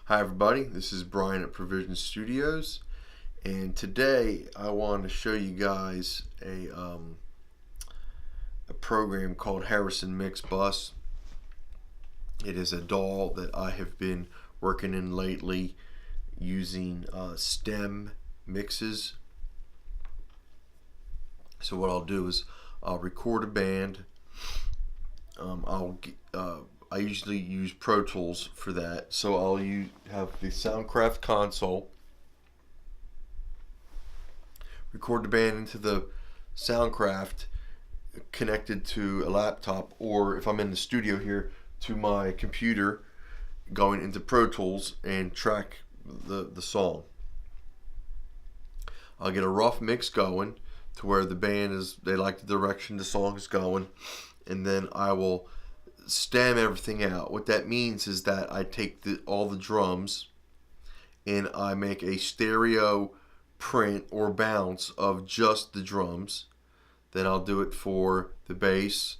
Hi everybody, this is Brian at Provision Studios, and today I want to show you guys a program called Harrison Mixbus. It is a DAW that I have been working in lately using stem mixes. So what I'll do is I'll record a band. I usually use Pro Tools for that, so I'll have the Soundcraft console, record the band into the Soundcraft connected to a laptop, or if I'm in the studio here, to my computer, going into Pro Tools and track the song. I'll get a rough mix going to where the band they like the direction the song is going, and then I will stem everything out. What that means is that I take all the drums and I make a stereo print or bounce of just the drums. Then I'll do it for the bass,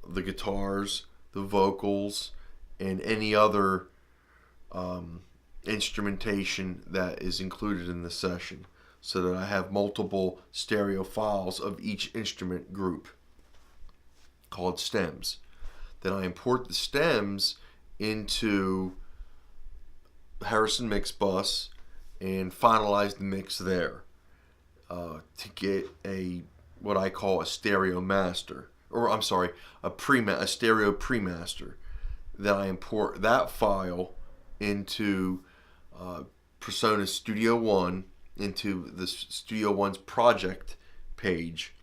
the guitars, the vocals, and any other instrumentation that is included in the session, so that I have multiple stereo files of each instrument group called stems. Then I import the stems into Harrison Mixbus and finalize the mix there to get what I call a stereo master, or I'm sorry, a stereo pre-master. Then I import that file into Persona Studio One, into the Studio One's project page,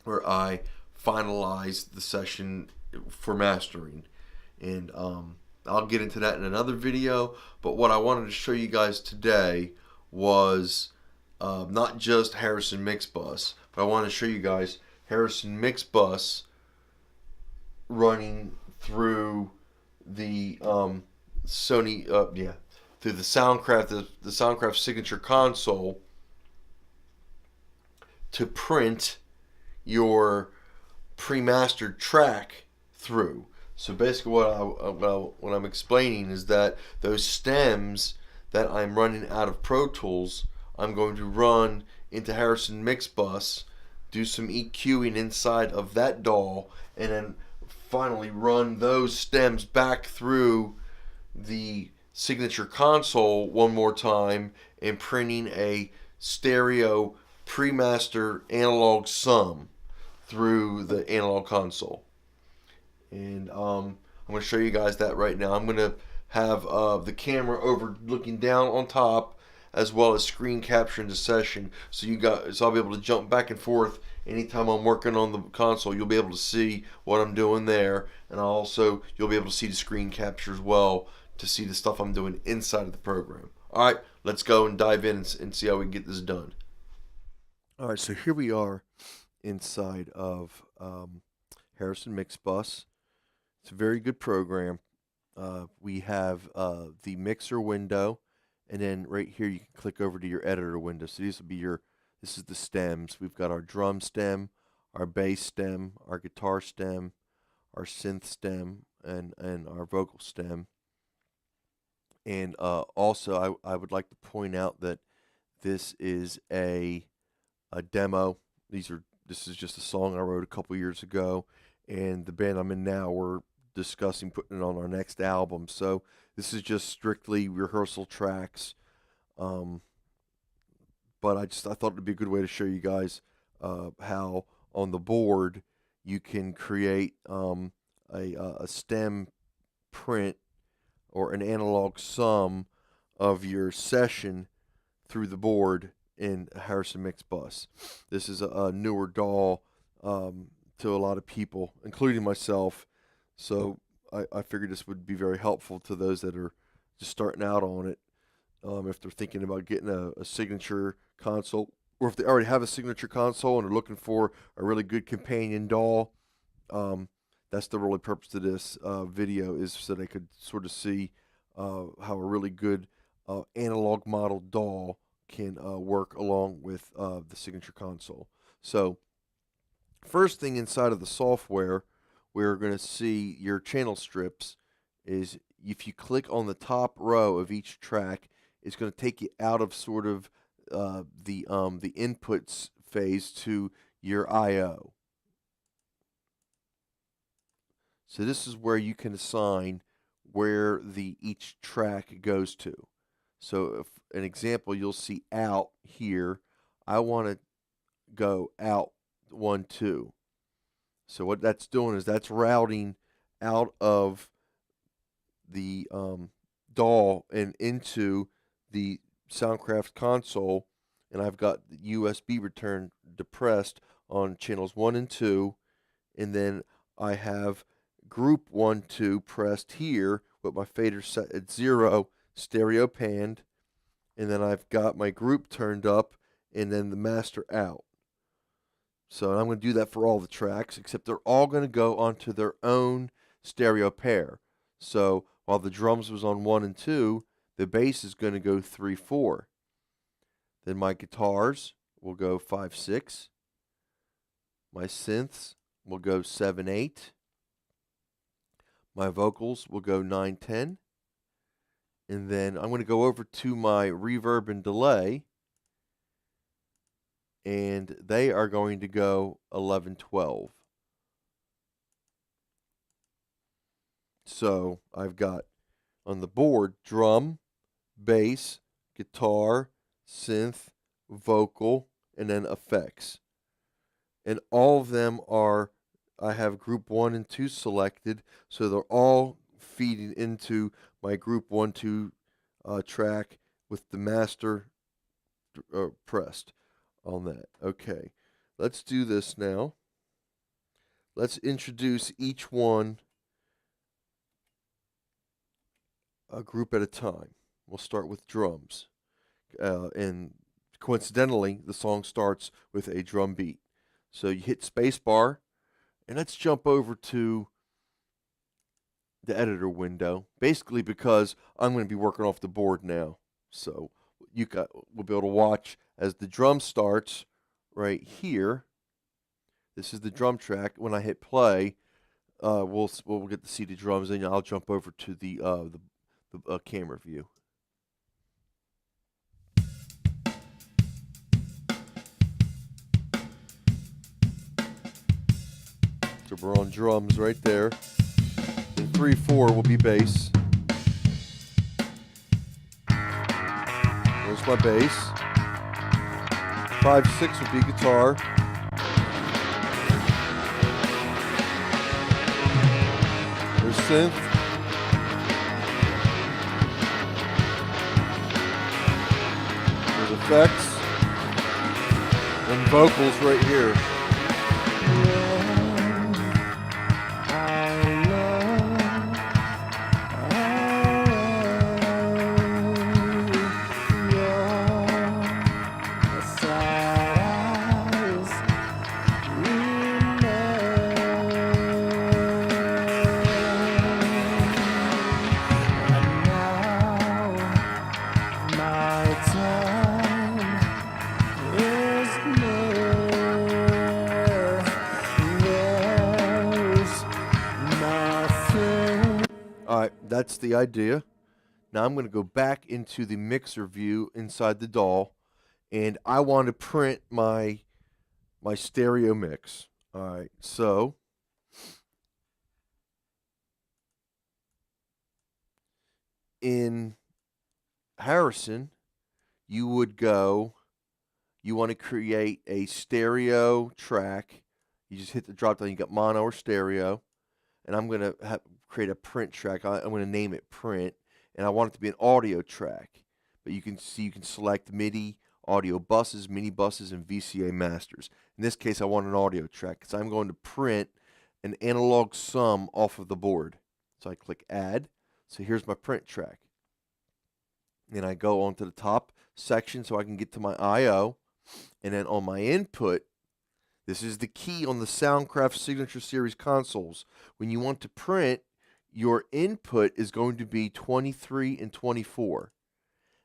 where I finalize the session for mastering. And I'll get into that in another video, but what I wanted to show you guys today was not just Harrison Mixbus, but I wanted to show you guys Harrison Mixbus running through the through the Soundcraft Signature Console to print your pre-mastered track through. So basically what I'm explaining is that those stems that I'm running out of Pro Tools, I'm going to run into Harrison Mixbus, do some EQing inside of that DAW, and then finally run those stems back through the Signature Console one more time and printing a stereo pre-master Analogue Sum through the Analog Console. And I'm going to show you guys that right now. I'm going to have the camera over looking down on top, as well as screen capturing the session, so I'll be able to jump back and forth anytime I'm working on the console. You'll be able to see what I'm doing there, and you'll be able to see the screen capture as well, to see the stuff I'm doing inside of the program. Alright, let's go and dive in and see how we can get this done. Alright, so here we are inside of Harrison Mixbus. It's a very good program. We have the mixer window, and then right here you can click over to your editor window. So this is the stems. We've got our drum stem, our bass stem, our guitar stem, our synth stem, and our vocal stem. And also I would like to point out that this is a demo. This is just a song I wrote a couple years ago, and the band I'm in now, we're discussing putting it on our next album. So this is just strictly rehearsal tracks. But I thought it'd be a good way to show you guys how on the board you can create a stem print or an analog sum of your session through the board in Harrison Mixbus. This is a newer DAW to a lot of people, including myself. So I figured this would be very helpful to those that are just starting out on it. If they're thinking about getting a signature console, or if they already have a signature console and are looking for a really good companion DAW, that's the really purpose of this video, is so they could sort of see how a really good analog model DAW can work along with the signature console. So first thing inside of the software, we're going to see your channel strips is if you click on the top row of each track, it's going to take you out of sort of the inputs phase to your I/O. So this is where you can assign where each track goes to. So if an example, you'll see out here. I want to go out 1, 2. So what that's doing is that's routing out of the DAW and into the Soundcraft console, and I've got the USB return depressed on channels 1 and 2, and then I have group 1, 2 pressed here with my fader set at 0, stereo panned, and then I've got my group turned up and then the master out. So I'm going to do that for all the tracks, except they're all going to go onto their own stereo pair. So while the drums was on 1 and 2, the bass is going to go 3, 4. Then my guitars will go 5, 6. My synths will go 7, 8. My vocals will go 9, 10. And then I'm going to go over to my reverb and delay, and they are going to go 11, 12. So I've got on the board drum, bass, guitar, synth, vocal, and then effects. And all of them are, I have group 1 and 2 selected, so they're all feeding into my group 1, 2 track with the master pressed on that. Okay, let's do this now. Let's introduce each one a group at a time. We'll start with drums. And coincidentally, the song starts with a drum beat. So you hit spacebar, and let's jump over to the editor window, basically because I'm going to be working off the board now. So we'll be able to watch as the drum starts right here. This is the drum track. When I hit play, we'll get to see the drums, and I'll jump over to the camera view. So we're on drums right there. And 3, 4 will be bass. There's my bass. 5, 6 will be guitar. There's synth. There's effects. And vocals right here. Alright, that's the idea. Now I'm going to go back into the mixer view inside the DAW, and I want to print my stereo mix. Alright, so in Harrison, you want to create a stereo track. You just hit the drop down, you got mono or stereo, and I'm going to create a print track. I'm going to name it print, and I want it to be an audio track. But you can select MIDI, audio buses, mini buses, and VCA masters. In this case, I want an audio track because I'm going to print an Analogue Sum off of the board. So I click add. So here's my print track. And I go onto the top section so I can get to my I/O. And then on my input, this is the key on the Soundcraft Signature Series consoles. When you want to print, your input is going to be 23 and 24.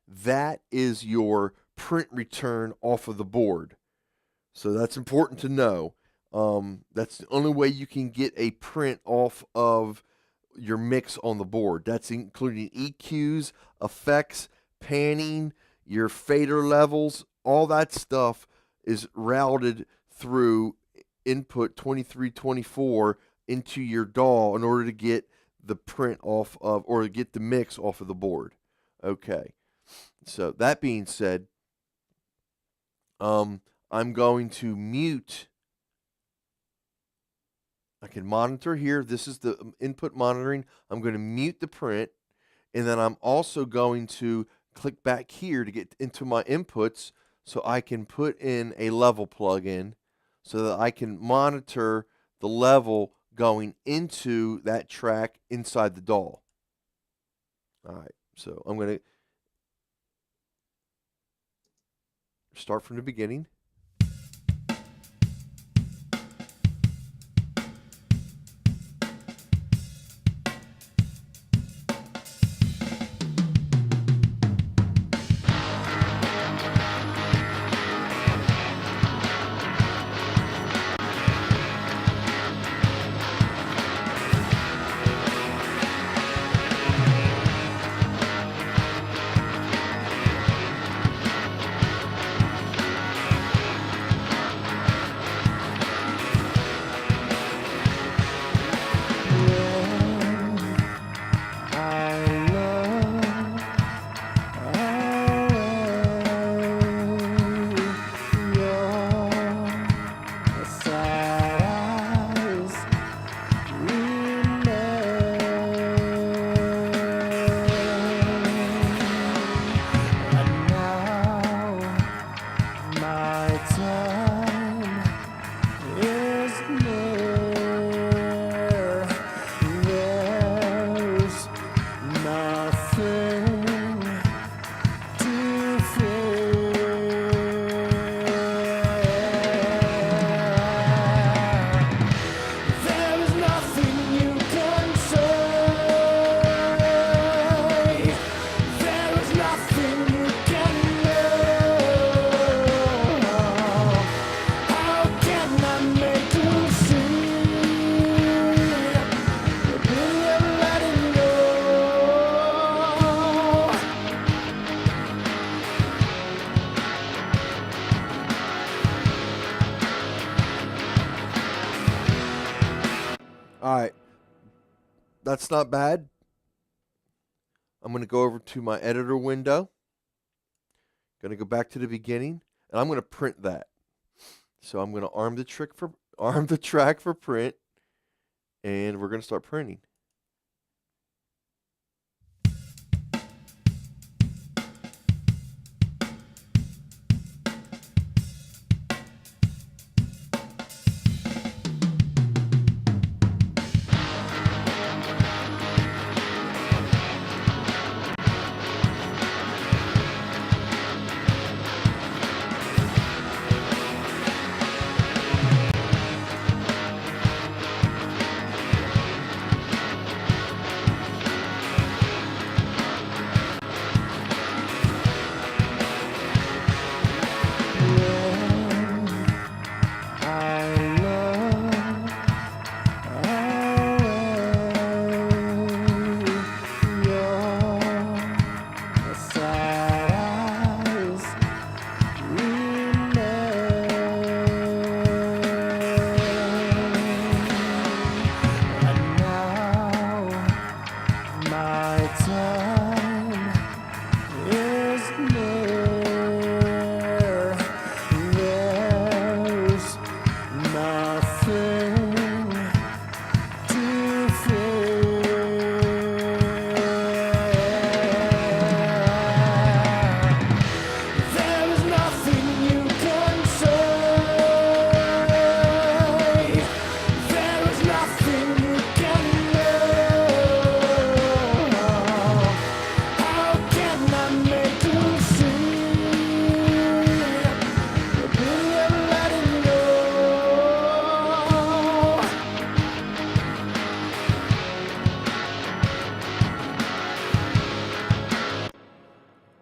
That is your print return off of the board. So that's important to know. That's the only way you can get a print off of your mix on the board. That's including EQs, effects, panning, your fader levels, all that stuff is routed through input 2324 into your DAW in order to get the print off of, or to get the mix off of the board. Okay. So that being said, I'm going to mute. I can monitor here. This is the input monitoring. I'm going to mute the print, and then I'm also going to click back here to get into my inputs so I can put in a level plugin so that I can monitor the level going into that track inside the DAW. All right, so I'm going to start from the beginning. All right, that's not bad. I'm going to go over to my editor window. Going to go back to the beginning, and I'm going to print that. So I'm going to arm the track for print, and we're going to start printing.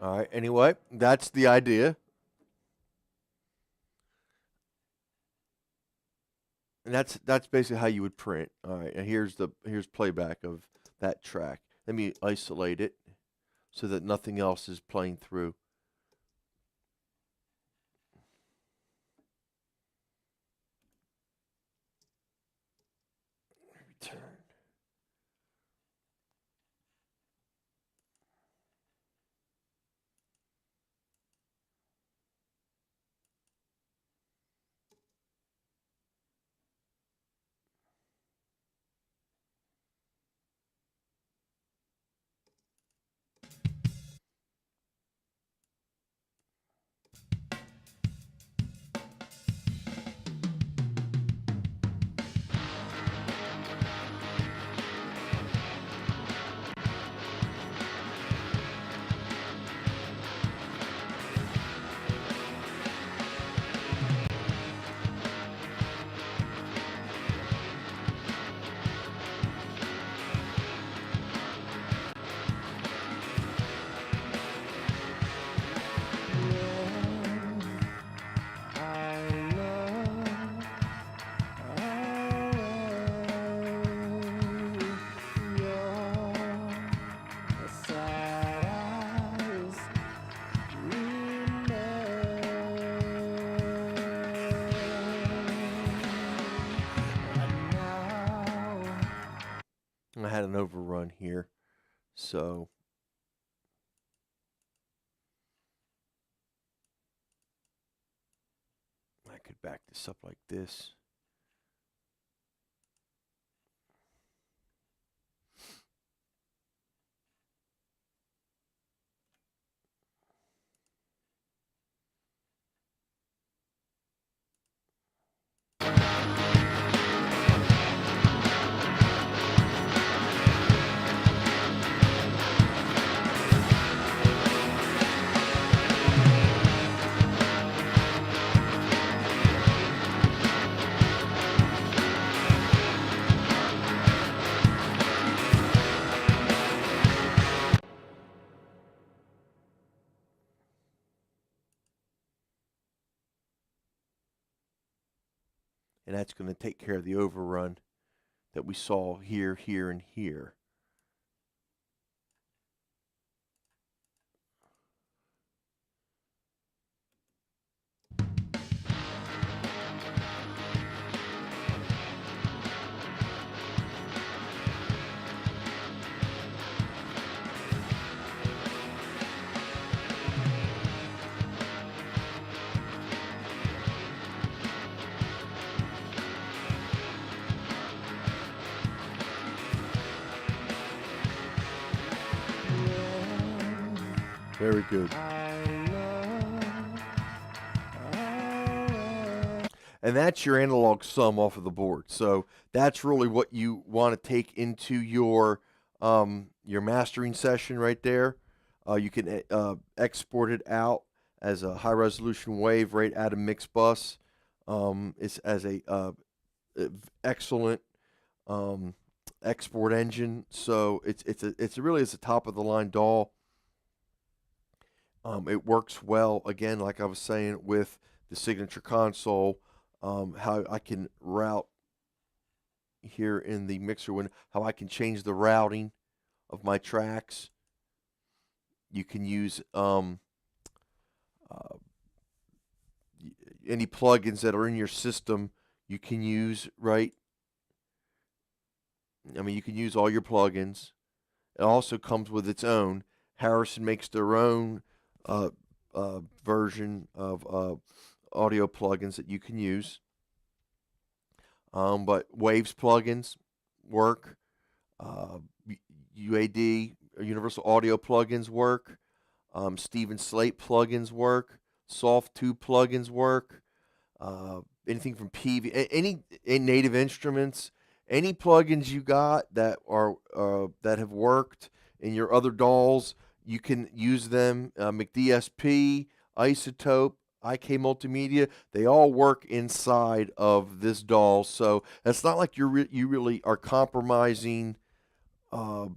All right, anyway, that's the idea. And that's basically how you would print. All right, and here's playback of that track. Let me isolate it so that nothing else is playing through. Return. I had an overrun here, so I could back this up like this. And that's going to take care of the overrun that we saw here, here, and here. Very good. And that's your analog sum off of the board. So that's really what you want to take into your mastering session right there. You can export it out as a high resolution wave right out of Mixbus. It's as a excellent export engine. So it's really a top of the line DAW. It works well, again, like I was saying, with the Signature Console, how I can route here in the mixer window, how I can change the routing of my tracks. You can use any plugins that are in your system, you can use, right? I mean, you can use all your plugins. It also comes with its own. Harrison makes their own version of audio plugins that you can use. But Waves plugins work. UAD, Universal Audio plugins work. Steven Slate plugins work. Soft Tube plugins work. Anything from PV, any Native Instruments, any plugins you got that are that have worked in your other DAWs, you can use them. McDSP, Isotope, IK Multimedia, they all work inside of this DAW. So it's not like you really are compromising to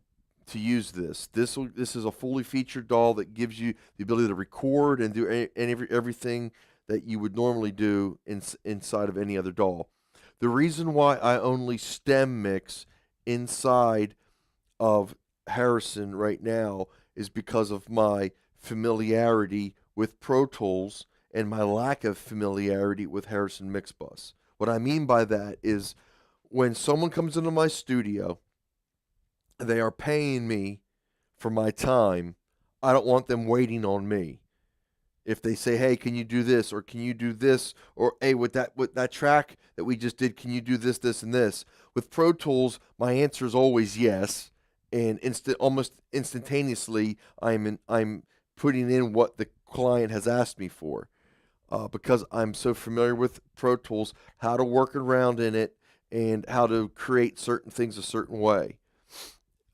use this. This is a fully featured DAW that gives you the ability to record and do everything that you would normally do inside of any other DAW. The reason why I only stem mix inside of Harrison right now is because of my familiarity with Pro Tools and my lack of familiarity with Harrison Mixbus. What I mean by that is when someone comes into my studio, they are paying me for my time. I don't want them waiting on me. If they say, "Hey, can you do this?" or "Can you do this?" or "Hey, with that track that we just did, can you do this, this, and this?" With Pro Tools, my answer is always yes, and almost instantaneously, I'm putting in what the client has asked me for, because I'm so familiar with Pro Tools, how to work around in it, and how to create certain things a certain way.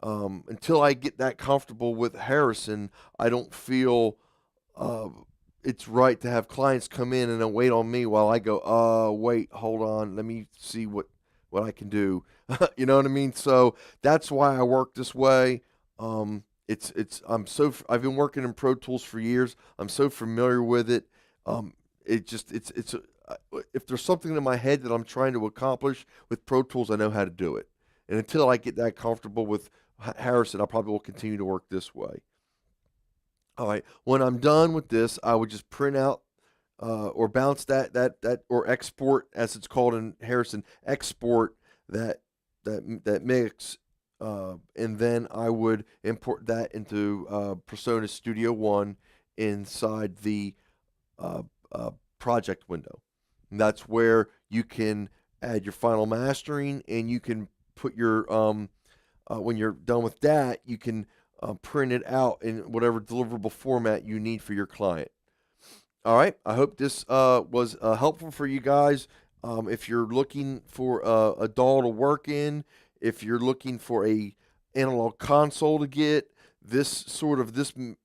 Until I get that comfortable with Harrison, I don't feel uh, it's right to have clients come in and then wait on me while I go, wait, hold on, let me see what I can do. You know what I mean? So that's why I work this way. I've been working in Pro Tools for years. I'm so familiar with it. If there's something in my head that I'm trying to accomplish with Pro Tools, I know how to do it. And until I get that comfortable with Harrison, I probably will continue to work this way. All right. When I'm done with this, I would just print out or bounce that or export, as it's called in Harrison, export that mix, and then I would import that into Persona Studio One inside the uh, project window. And that's where you can add your final mastering, and you can put your when you're done with that, you can print it out in whatever deliverable format you need for your client. All right. I hope this was helpful for you guys. If you're looking for a DAW to work in, if you're looking for a analog console to get, this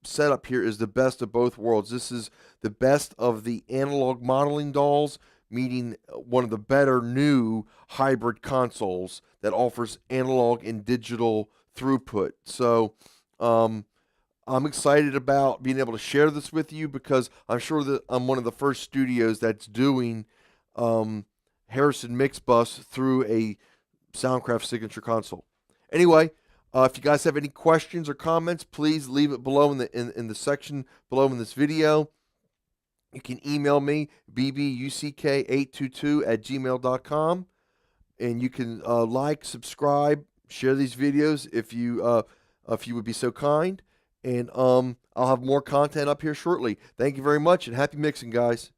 setup here is the best of both worlds. This is the best of the analog modeling DAWs, meeting one of the better new hybrid consoles that offers analog and digital throughput. So I'm excited about being able to share this with you, because I'm sure that I'm one of the first studios that's doing Harrison Mixbus through a Soundcraft Signature Console. Anyway, if you guys have any questions or comments, please leave it below in the section below in this video. You can email me, bbuck822@gmail.com, and you can like, subscribe, share these videos if you would be so kind. And I'll have more content up here shortly. Thank you very much, and happy mixing, guys.